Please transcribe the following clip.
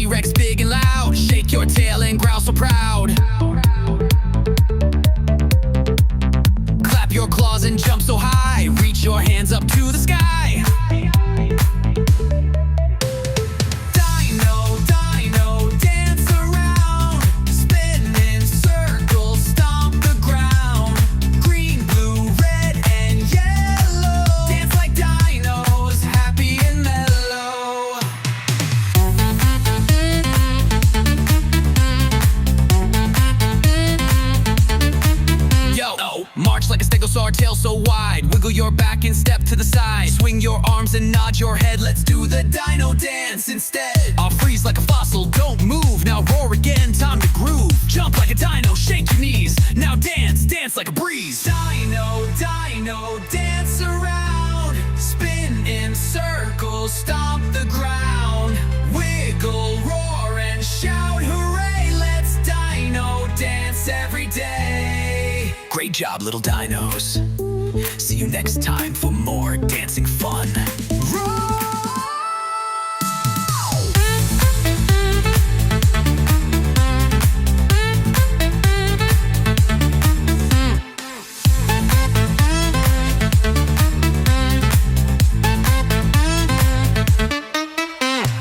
T-Rex big and loud, shake your tail and growl so proud. Clap your claws and jump so high, reach your hands up to the sky. Dino, Dino, dance around, spin in circles, stomp the ground. Green, blue, red, and yellow, dance like dinos, happy and mellow. Yo, march like a stegosaur, tail so wide. Wiggle your back and step to the side. Swing your arms and nod your head. Let's do the dino dance instead. I'll freeze like a fossil, don't move. Now roar again, time to groove. Jump like a dino, shake your knees. Now dance, dance like a breeze. Dino, dino, dance around. Spin in circles, stomp the ground. Wiggle, roar, and shout hooray. Let's dino dance every day. Great job, little dinos. See you next time for more dancing fun. ROOOOAR!